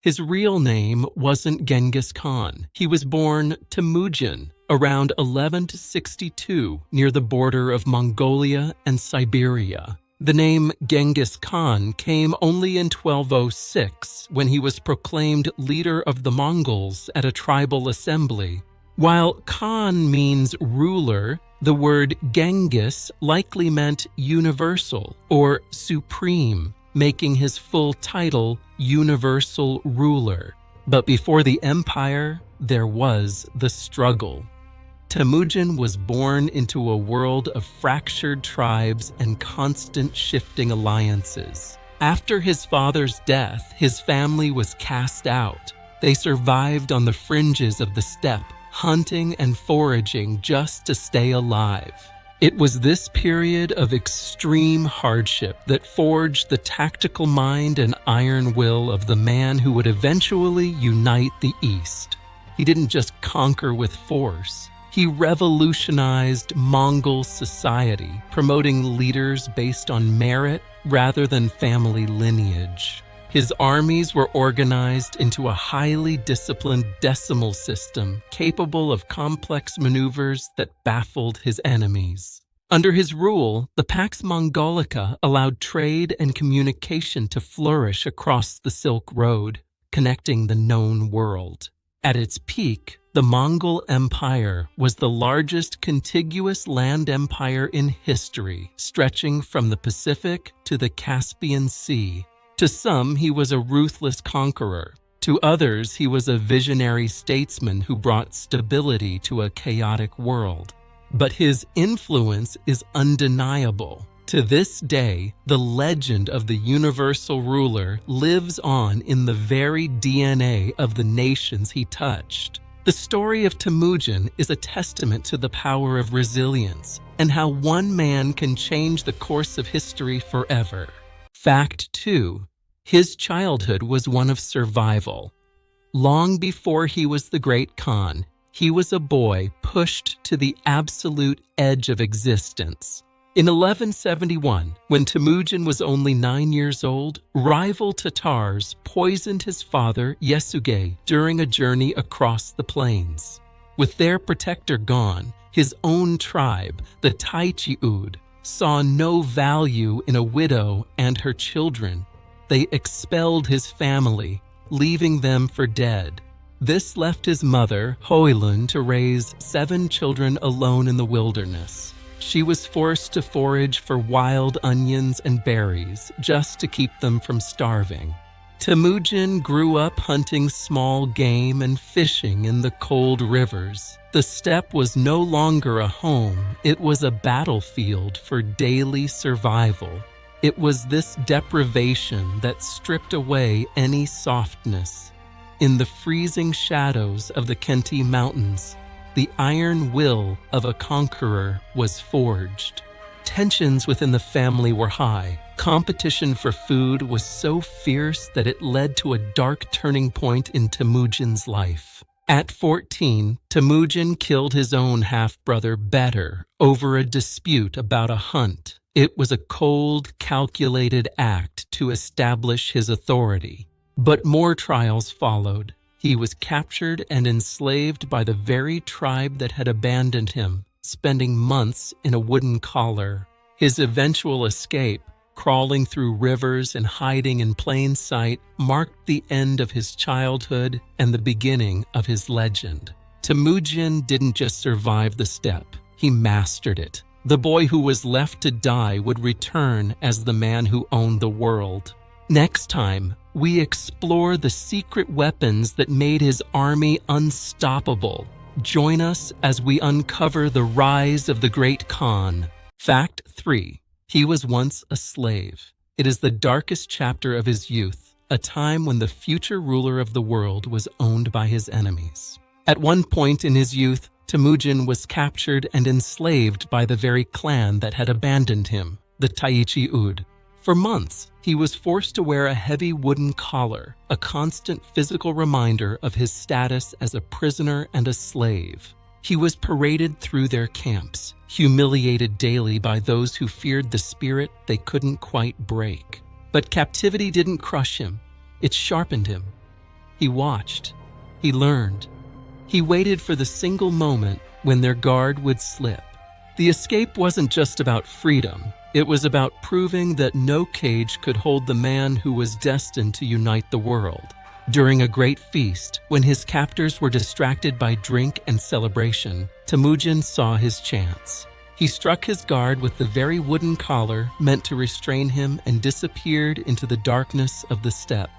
His real name wasn't Genghis Khan. He was born Temujin around 1162 near the border of Mongolia and Siberia. The name Genghis Khan came only in 1206 when he was proclaimed leader of the Mongols at a tribal assembly. While Khan means ruler, the word Genghis likely meant universal or supreme, making his full title universal ruler. But before the empire, there was the struggle. Temujin was born into a world of fractured tribes and constant shifting alliances. After his father's death, his family was cast out. They survived on the fringes of the steppe, hunting and foraging just to stay alive. It was this period of extreme hardship that forged the tactical mind and iron will of the man who would eventually unite the East. He didn't just conquer with force. He revolutionized Mongol society, promoting leaders based on merit rather than family lineage. His armies were organized into a highly disciplined decimal system capable of complex maneuvers that baffled his enemies. Under his rule, the Pax Mongolica allowed trade and communication to flourish across the Silk Road, connecting the known world. At its peak, the Mongol Empire was the largest contiguous land empire in history, stretching from the Pacific to the Caspian Sea. To some, he was a ruthless conqueror. To others, he was a visionary statesman who brought stability to a chaotic world. But his influence is undeniable. To this day, the legend of the universal ruler lives on in the very DNA of the nations he touched. The story of Temujin is a testament to the power of resilience and how one man can change the course of history forever. Fact 2. His childhood was one of survival. Long before he was the great Khan, he was a boy pushed to the absolute edge of existence. In 1171, when Temujin was only 9 years old, rival Tatars poisoned his father, Yesugei, during a journey across the plains. With their protector gone, his own tribe, the Taichiud, saw no value in a widow and her children. They expelled his family, leaving them for dead. This left his mother, Hoilun, to raise 7 children alone in the wilderness. She was forced to forage for wild onions and berries just to keep them from starving. Temujin grew up hunting small game and fishing in the cold rivers. The steppe was no longer a home, it was a battlefield for daily survival. It was this deprivation that stripped away any softness. In the freezing shadows of the Khenti Mountains, the iron will of a conqueror was forged. Tensions within the family were high. Competition for food was so fierce that it led to a dark turning point in Temujin's life. At 14, Temujin killed his own half-brother Better over a dispute about a hunt. It was a cold, calculated act to establish his authority. But more trials followed. He was captured and enslaved by the very tribe that had abandoned him, spending months in a wooden collar. His eventual escape, crawling through rivers and hiding in plain sight, marked the end of his childhood and the beginning of his legend. Temujin didn't just survive the steppe, he mastered it. The boy who was left to die would return as the man who owned the world. Next time, we explore the secret weapons that made his army unstoppable. Join us as we uncover the rise of the great Khan. Fact 3. He was once a slave. It is the darkest chapter of his youth, a time when the future ruler of the world was owned by his enemies. At one point in his youth, Temujin was captured and enslaved by the very clan that had abandoned him, the Taichiud. For months, he was forced to wear a heavy wooden collar, a constant physical reminder of his status as a prisoner and a slave. He was paraded through their camps, humiliated daily by those who feared the spirit they couldn't quite break. But captivity didn't crush him. It sharpened him. He watched. He learned. He waited for the single moment when their guard would slip. The escape wasn't just about freedom. It was about proving that no cage could hold the man who was destined to unite the world. During a great feast, when his captors were distracted by drink and celebration, Temujin saw his chance. He struck his guard with the very wooden collar meant to restrain him and disappeared into the darkness of the steppe.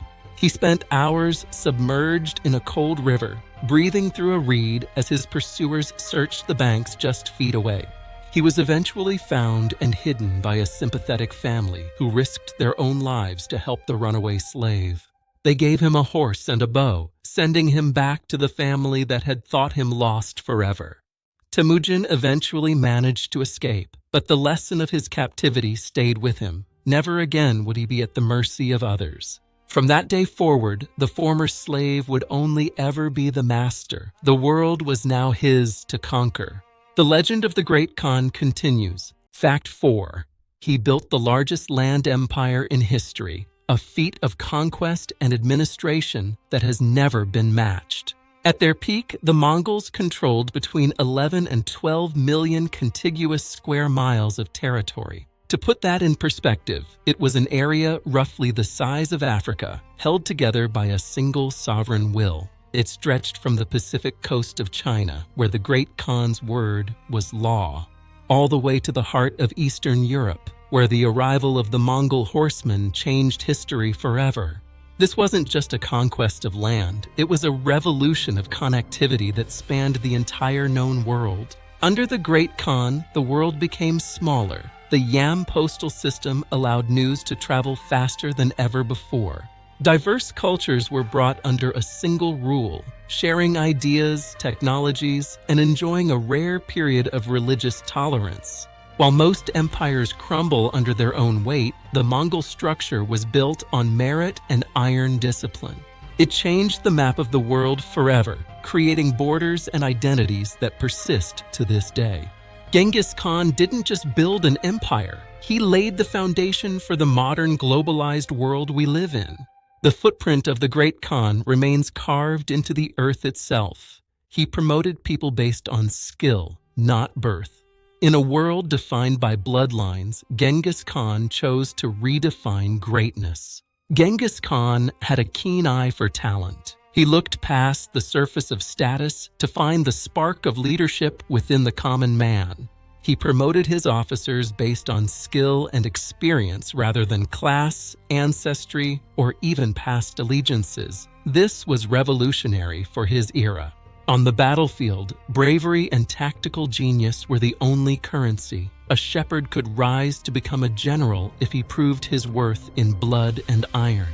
He spent hours submerged in a cold river, breathing through a reed as his pursuers searched the banks just feet away. He was eventually found and hidden by a sympathetic family who risked their own lives to help the runaway slave. They gave him a horse and a bow, sending him back to the family that had thought him lost forever. Temujin eventually managed to escape, but the lesson of his captivity stayed with him. Never again would he be at the mercy of others. From that day forward, the former slave would only ever be the master. The world was now his to conquer. The legend of the Great Khan continues. Fact 4. He built the largest land empire in history, a feat of conquest and administration that has never been matched. At their peak, the Mongols controlled between 11 and 12 million contiguous square miles of territory. To put that in perspective, it was an area roughly the size of Africa, held together by a single sovereign will. It stretched from the Pacific coast of China, where the Great Khan's word was law, all the way to the heart of Eastern Europe, where the arrival of the Mongol horsemen changed history forever. This wasn't just a conquest of land, it was a revolution of connectivity that spanned the entire known world. Under the Great Khan, the world became smaller. The Yam postal system allowed news to travel faster than ever before. Diverse cultures were brought under a single rule, sharing ideas, technologies, and enjoying a rare period of religious tolerance. While most empires crumble under their own weight, the Mongol structure was built on merit and iron discipline. It changed the map of the world forever, creating borders and identities that persist to this day. Genghis Khan didn't just build an empire, he laid the foundation for the modern globalized world we live in. The footprint of the Great Khan remains carved into the earth itself. He promoted people based on skill, not birth. In a world defined by bloodlines, Genghis Khan chose to redefine greatness. Genghis Khan had a keen eye for talent. He looked past the surface of status to find the spark of leadership within the common man. He promoted his officers based on skill and experience rather than class, ancestry, or even past allegiances. This was revolutionary for his era. On the battlefield, bravery and tactical genius were the only currency. A shepherd could rise to become a general if he proved his worth in blood and iron.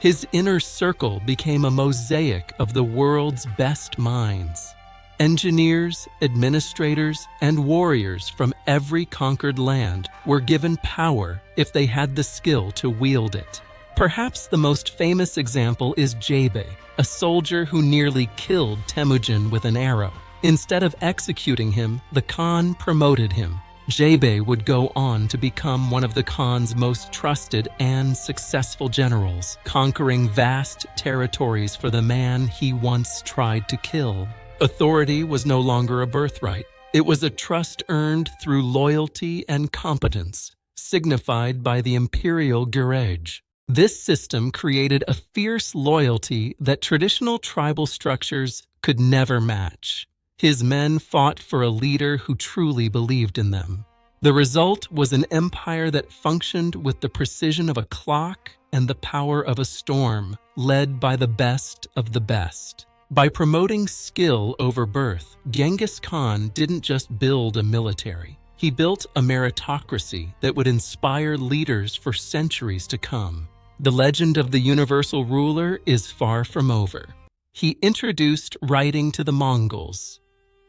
His inner circle became a mosaic of the world's best minds. Engineers, administrators, and warriors from every conquered land were given power if they had the skill to wield it. Perhaps the most famous example is Jebe, a soldier who nearly killed Temujin with an arrow. Instead of executing him, the Khan promoted him. Jebe would go on to become one of the Khan's most trusted and successful generals, conquering vast territories for the man he once tried to kill. Authority was no longer a birthright. It was a trust earned through loyalty and competence, signified by the imperial gerege. This system created a fierce loyalty that traditional tribal structures could never match. His men fought for a leader who truly believed in them. The result was an empire that functioned with the precision of a clock and the power of a storm, led by the best of the best. By promoting skill over birth, Genghis Khan didn't just build a military. He built a meritocracy that would inspire leaders for centuries to come. The legend of the universal ruler is far from over. He introduced writing to the Mongols.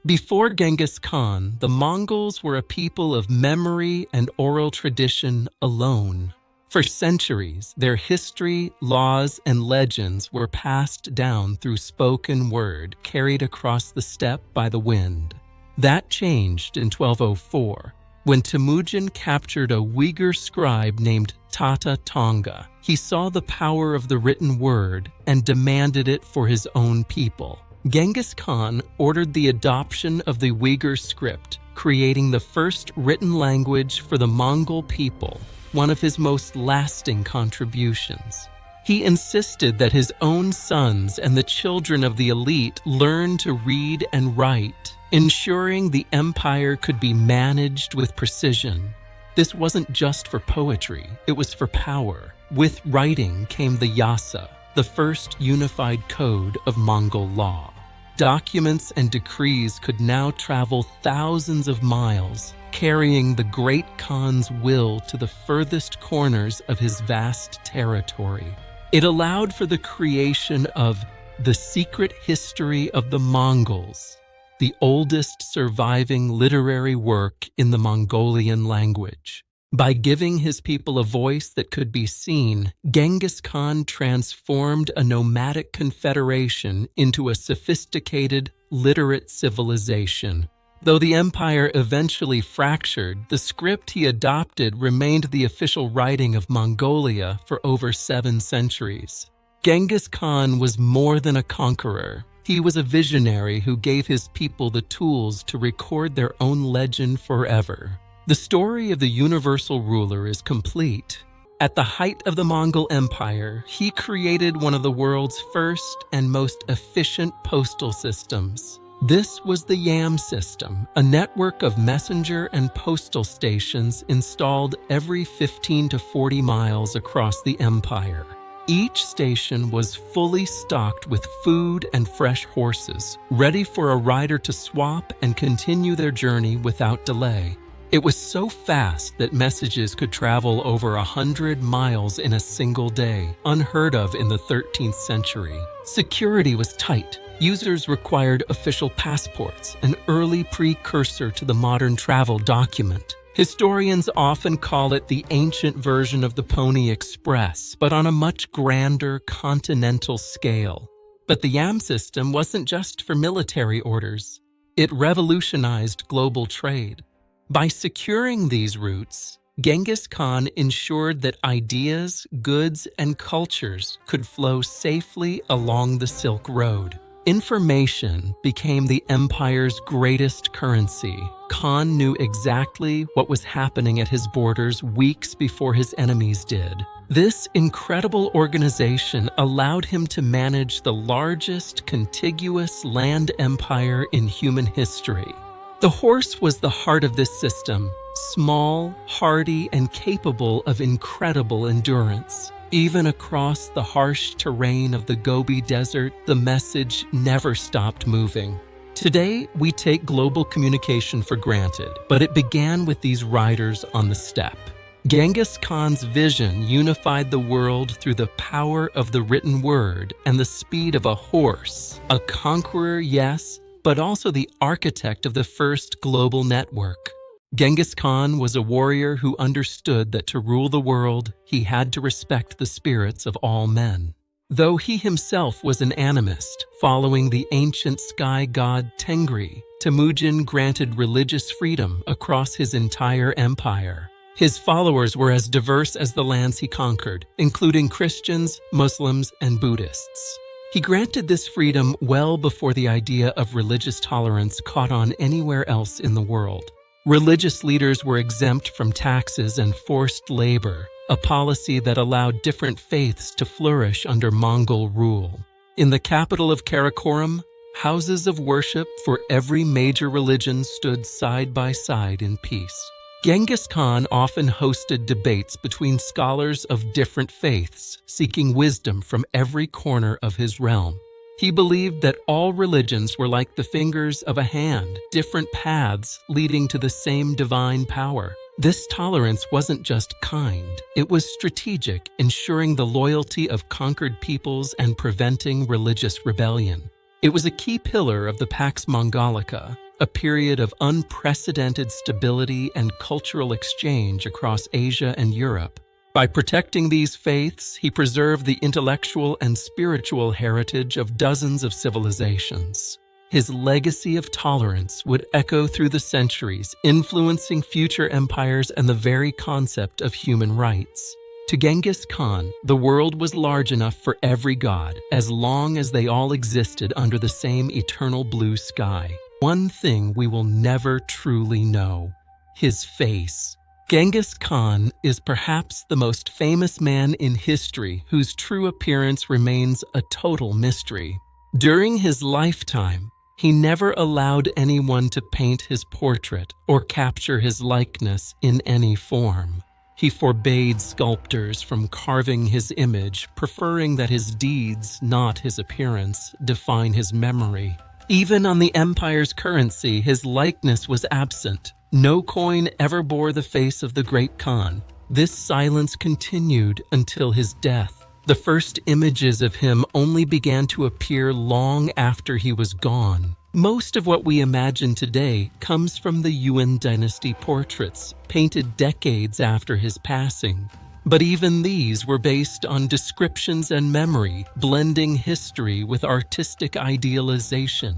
Before Genghis Khan, the Mongols were a people of memory and oral tradition alone. For centuries, their history, laws, and legends were passed down through spoken word, carried across the steppe by the wind. That changed in 1204. When Temujin captured a Uyghur scribe named Tata Tonga, he saw the power of the written word and demanded it for his own people. Genghis Khan ordered the adoption of the Uyghur script, creating the first written language for the Mongol people, one of his most lasting contributions. He insisted that his own sons and the children of the elite learn to read and write, ensuring the empire could be managed with precision. This wasn't just for poetry, it was for power. With writing came the Yasa, the first unified code of Mongol law. Documents and decrees could now travel thousands of miles, carrying the great Khan's will to the furthest corners of his vast territory. It allowed for the creation of The Secret History of the Mongols, the oldest surviving literary work in the Mongolian language. By giving his people a voice that could be seen, Genghis Khan transformed a nomadic confederation into a sophisticated, literate civilization. Though the empire eventually fractured, the script he adopted remained the official writing of Mongolia for over 7 centuries. Genghis Khan was more than a conqueror. He was a visionary who gave his people the tools to record their own legend forever. The story of the universal ruler is complete. At the height of the Mongol Empire, he created one of the world's first and most efficient postal systems. This was the Yam system, a network of messenger and postal stations installed every 15 to 40 miles across the empire. Each station was fully stocked with food and fresh horses, ready for a rider to swap and continue their journey without delay. It was so fast that messages could travel over 100 miles in a single day, unheard of in the 13th century. Security was tight. Users required official passports, an early precursor to the modern travel document. Historians often call it the ancient version of the Pony Express, but on a much grander continental scale. But the Yam system wasn't just for military orders. It revolutionized global trade. By securing these routes, Genghis Khan ensured that ideas, goods, and cultures could flow safely along the Silk Road. Information became the empire's greatest currency. Khan knew exactly what was happening at his borders weeks before his enemies did. This incredible organization allowed him to manage the largest contiguous land empire in human history. The horse was the heart of this system, small, hardy, and capable of incredible endurance. Even across the harsh terrain of the Gobi Desert, the message never stopped moving. Today, we take global communication for granted, but it began with these riders on the steppe. Genghis Khan's vision unified the world through the power of the written word and the speed of a horse. A conqueror, yes, but also the architect of the first global network. Genghis Khan was a warrior who understood that to rule the world, he had to respect the spirits of all men. Though he himself was an animist, following the ancient sky god Tengri, Temujin granted religious freedom across his entire empire. His followers were as diverse as the lands he conquered, including Christians, Muslims, and Buddhists. He granted this freedom well before the idea of religious tolerance caught on anywhere else in the world. Religious leaders were exempt from taxes and forced labor, a policy that allowed different faiths to flourish under Mongol rule. In the capital of Karakoram, houses of worship for every major religion stood side by side in peace. Genghis Khan often hosted debates between scholars of different faiths, seeking wisdom from every corner of his realm. He believed that all religions were like the fingers of a hand, different paths leading to the same divine power. This tolerance wasn't just kind, it was strategic, ensuring the loyalty of conquered peoples and preventing religious rebellion. It was a key pillar of the Pax Mongolica, a period of unprecedented stability and cultural exchange across Asia and Europe. By protecting these faiths, he preserved the intellectual and spiritual heritage of dozens of civilizations. his legacy of tolerance would echo through the centuries, influencing future empires and the very concept of human rights. To Genghis Khan, the world was large enough for every god, as long as they all existed under the same eternal blue sky. One thing we will never truly know: his face. Genghis Khan is perhaps the most famous man in history whose true appearance remains a total mystery. During his lifetime, he never allowed anyone to paint his portrait or capture his likeness in any form. He forbade sculptors from carving his image, preferring that his deeds, not his appearance, define his memory. Even on the empire's currency, his likeness was absent. No coin ever bore the face of the great Khan. This silence continued until his death. The first images of him only began to appear long after he was gone. Most of what we imagine today comes from the Yuan dynasty portraits, painted decades after his passing. But even these were based on descriptions and memory, blending history with artistic idealization.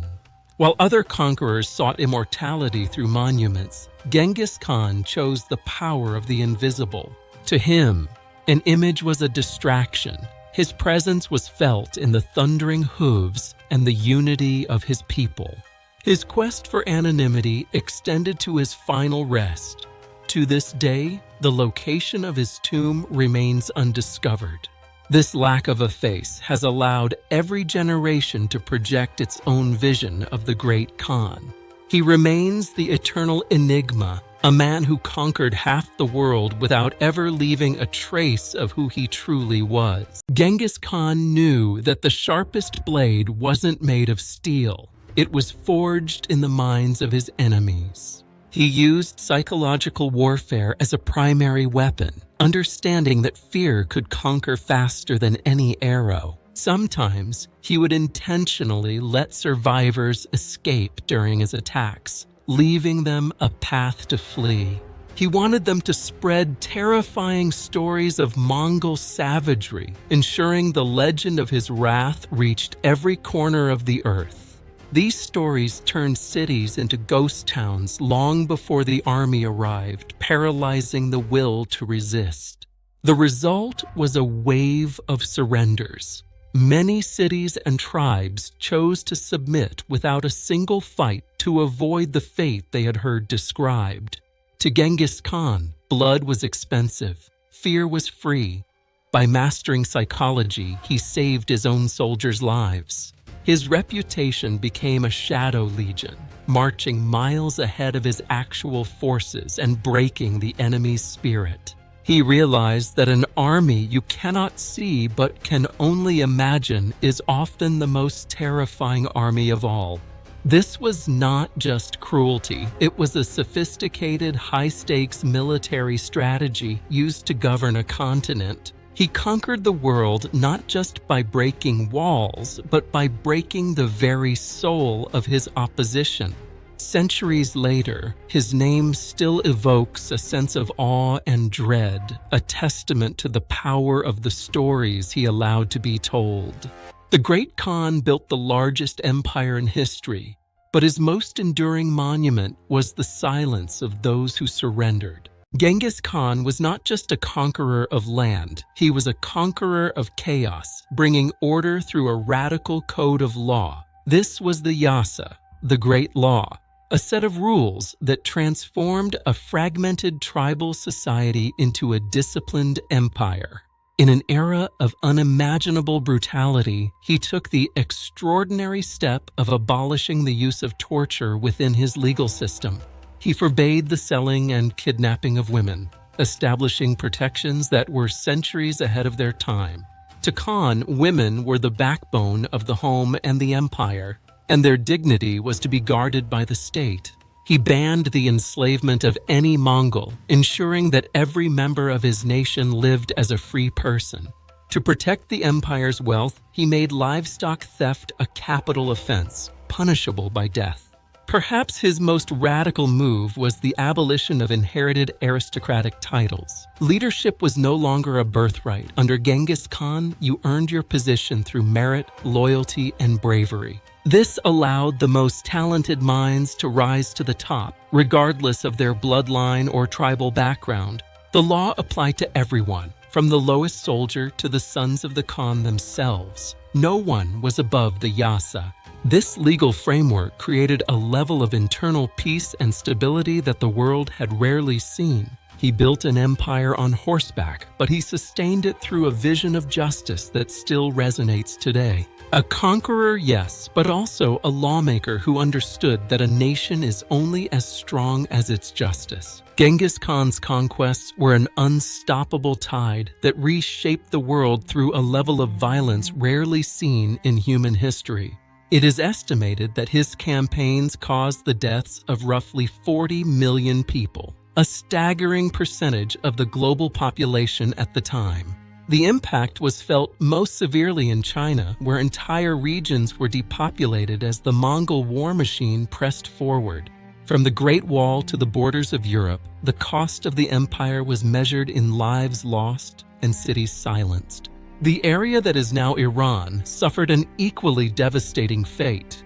While other conquerors sought immortality through monuments, Genghis Khan chose the power of the invisible. To him, an image was a distraction. His presence was felt in the thundering hooves and the unity of his people. His quest for anonymity extended to his final rest. To this day, the location of his tomb remains undiscovered. This lack of a face has allowed every generation to project its own vision of the great Khan. He remains the eternal enigma, a man who conquered half the world without ever leaving a trace of who he truly was. Genghis Khan knew that the sharpest blade wasn't made of steel. It was forged in the minds of his enemies. He used psychological warfare as a primary weapon, understanding that fear could conquer faster than any arrow. Sometimes, he would intentionally let survivors escape during his attacks, leaving them a path to flee. He wanted them to spread terrifying stories of Mongol savagery, ensuring the legend of his wrath reached every corner of the earth. These stories turned cities into ghost towns long before the army arrived, paralyzing the will to resist. The result was a wave of surrenders. Many cities and tribes chose to submit without a single fight to avoid the fate they had heard described. To Genghis Khan, blood was expensive, fear was free. By mastering psychology, he saved his own soldiers' lives. His reputation became a shadow legion, marching miles ahead of his actual forces and breaking the enemy's spirit. He realized that an army you cannot see but can only imagine is often the most terrifying army of all. This was not just cruelty. It was a sophisticated, high-stakes military strategy used to govern a continent. He conquered the world not just by breaking walls, but by breaking the very soul of his opposition. Centuries later, his name still evokes a sense of awe and dread, a testament to the power of the stories he allowed to be told. The great Khan built the largest empire in history, but his most enduring monument was the silence of those who surrendered. Genghis Khan was not just a conqueror of land, he was a conqueror of chaos, bringing order through a radical code of law. This was the Yasa, the Great Law, a set of rules that transformed a fragmented tribal society into a disciplined empire. In an era of unimaginable brutality, he took the extraordinary step of abolishing the use of torture within his legal system. He forbade the selling and kidnapping of women, establishing protections that were centuries ahead of their time. To Khan, women were the backbone of the home and the empire, and their dignity was to be guarded by the state. He banned the enslavement of any Mongol, ensuring that every member of his nation lived as a free person. To protect the empire's wealth, he made livestock theft a capital offense, punishable by death. Perhaps his most radical move was the abolition of inherited aristocratic titles. Leadership was no longer a birthright. Under Genghis Khan, you earned your position through merit, loyalty, and bravery. This allowed the most talented minds to rise to the top, regardless of their bloodline or tribal background. The law applied to everyone, from the lowest soldier to the sons of the Khan themselves. No one was above the Yasa. This legal framework created a level of internal peace and stability that the world had rarely seen. He built an empire on horseback, but he sustained it through a vision of justice that still resonates today. A conqueror, yes, but also a lawmaker who understood that a nation is only as strong as its justice. Genghis Khan's conquests were an unstoppable tide that reshaped the world through a level of violence rarely seen in human history. It is estimated that his campaigns caused the deaths of roughly 40 million people, a staggering percentage of the global population at the time. The impact was felt most severely in China, where entire regions were depopulated as the Mongol war machine pressed forward. From the Great Wall to the borders of Europe, the cost of the empire was measured in lives lost and cities silenced. The area that is now Iran suffered an equally devastating fate.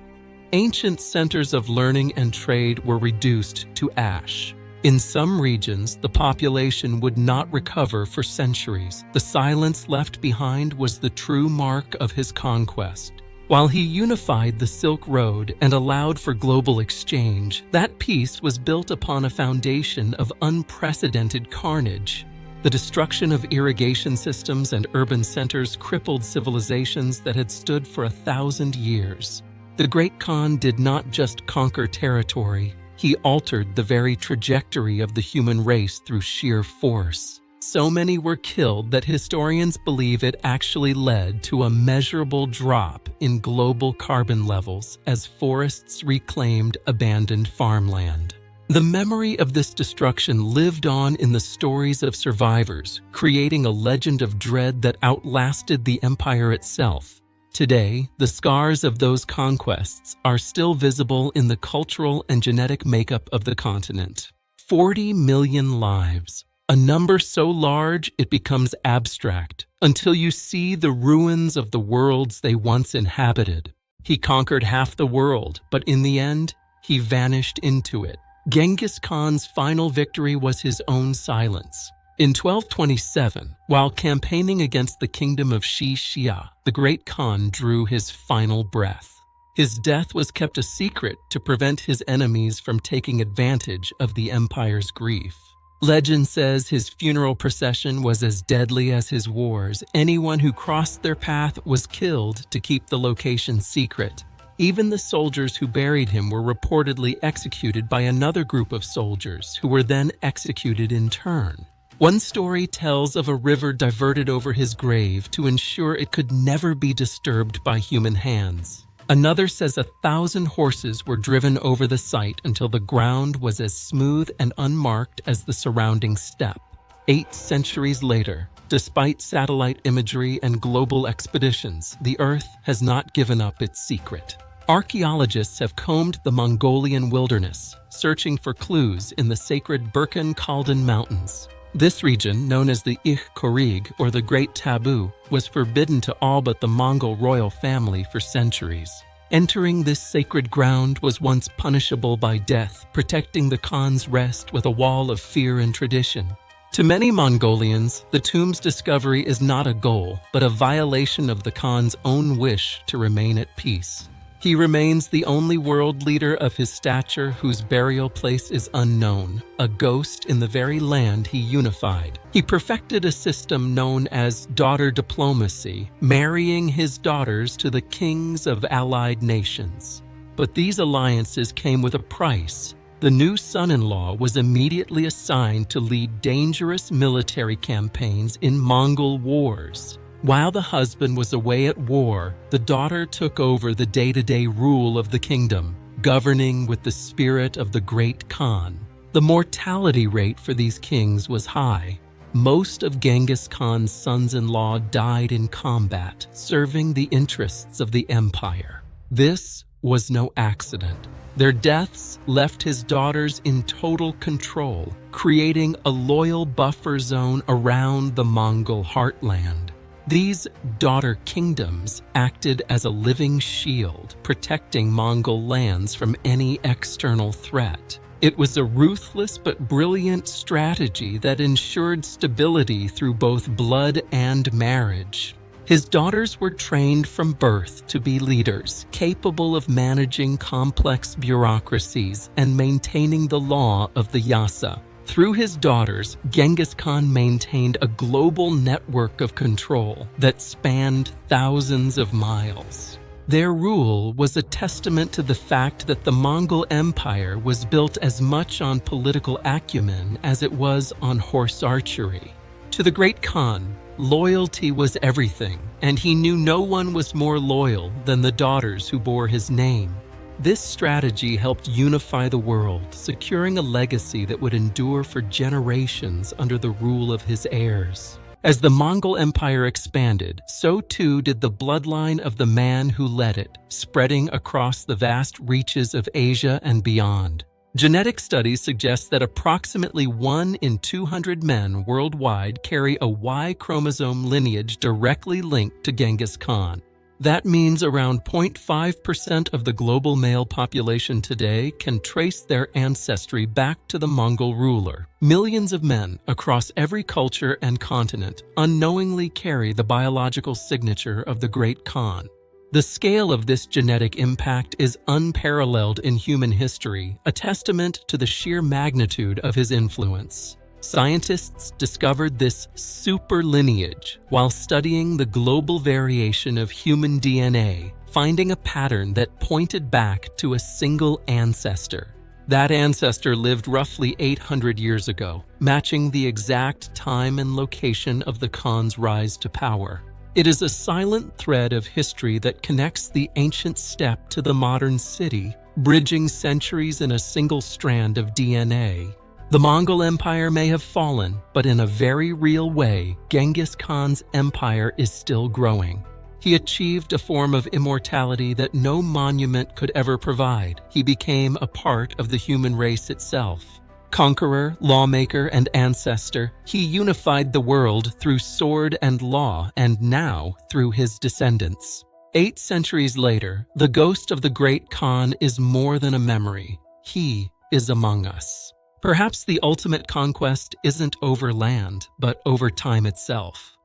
Ancient centers of learning and trade were reduced to ash. In some regions, the population would not recover for centuries. The silence left behind was the true mark of his conquest. While he unified the Silk Road and allowed for global exchange, that peace was built upon a foundation of unprecedented carnage. The destruction of irrigation systems and urban centers crippled civilizations that had stood for 1,000 years. The Great Khan did not just conquer territory, he altered the very trajectory of the human race through sheer force. So many were killed that historians believe it actually led to a measurable drop in global carbon levels as forests reclaimed abandoned farmland. The memory of this destruction lived on in the stories of survivors, creating a legend of dread that outlasted the empire itself. Today, the scars of those conquests are still visible in the cultural and genetic makeup of the continent. 40 million lives, a number so large it becomes abstract, until you see the ruins of the worlds they once inhabited. He conquered half the world, but in the end, he vanished into it. Genghis Khan's final victory was his own silence. In 1227, while campaigning against the kingdom of Xia, the Great Khan drew his final breath. His death was kept a secret to prevent his enemies from taking advantage of the empire's grief. Legend says his funeral procession was as deadly as his wars. Anyone who crossed their path was killed to keep the location secret. Even the soldiers who buried him were reportedly executed by another group of soldiers who were then executed in turn. One story tells of a river diverted over his grave to ensure it could never be disturbed by human hands. Another says 1,000 horses were driven over the site until the ground was as smooth and unmarked as the surrounding steppe. 8 centuries later, despite satellite imagery and global expeditions, the Earth has not given up its secret. Archaeologists have combed the Mongolian wilderness, searching for clues in the sacred Burkhan Khaldan Mountains. This region, known as the Ich-Korig, or the Great Taboo, was forbidden to all but the Mongol royal family for centuries. Entering this sacred ground was once punishable by death, protecting the Khan's rest with a wall of fear and tradition. To many Mongolians, the tomb's discovery is not a goal, but a violation of the Khan's own wish to remain at peace. He remains the only world leader of his stature whose burial place is unknown, a ghost in the very land he unified. He perfected a system known as daughter diplomacy, marrying his daughters to the kings of allied nations. But these alliances came with a price. The new son-in-law was immediately assigned to lead dangerous military campaigns in Mongol wars. While the husband was away at war, the daughter took over the day-to-day rule of the kingdom, governing with the spirit of the Great Khan. The mortality rate for these kings was high. Most of Genghis Khan's sons-in-law died in combat, serving the interests of the empire. This was no accident. Their deaths left his daughters in total control, creating a loyal buffer zone around the Mongol heartland. These daughter kingdoms acted as a living shield, protecting Mongol lands from any external threat. It was a ruthless but brilliant strategy that ensured stability through both blood and marriage. His daughters were trained from birth to be leaders, capable of managing complex bureaucracies and maintaining the law of the Yasa. Through his daughters, Genghis Khan maintained a global network of control that spanned thousands of miles. Their rule was a testament to the fact that the Mongol Empire was built as much on political acumen as it was on horse archery. To the great Khan, loyalty was everything, and he knew no one was more loyal than the daughters who bore his name. This strategy helped unify the world, securing a legacy that would endure for generations under the rule of his heirs. As the Mongol Empire expanded, so too did the bloodline of the man who led it, spreading across the vast reaches of Asia and beyond. Genetic studies suggest that approximately 1 in 200 men worldwide carry a Y chromosome lineage directly linked to Genghis Khan. That means around 0.5% of the global male population today can trace their ancestry back to the Mongol ruler. Millions of men across every culture and continent unknowingly carry the biological signature of the great Khan. The scale of this genetic impact is unparalleled in human history, a testament to the sheer magnitude of his influence. Scientists discovered this super lineage while studying the global variation of human DNA, finding a pattern that pointed back to a single ancestor. That ancestor lived roughly 800 years ago, matching the exact time and location of the Khan's rise to power. It is a silent thread of history that connects the ancient steppe to the modern city, bridging centuries in a single strand of DNA. The Mongol Empire may have fallen, but in a very real way, Genghis Khan's empire is still growing. He achieved a form of immortality that no monument could ever provide. He became a part of the human race itself. Conqueror, lawmaker, and ancestor, he unified the world through sword and law, and now through his descendants. 8 centuries later, the ghost of the great Khan is more than a memory. He is among us. Perhaps the ultimate conquest isn't over land, but over time itself.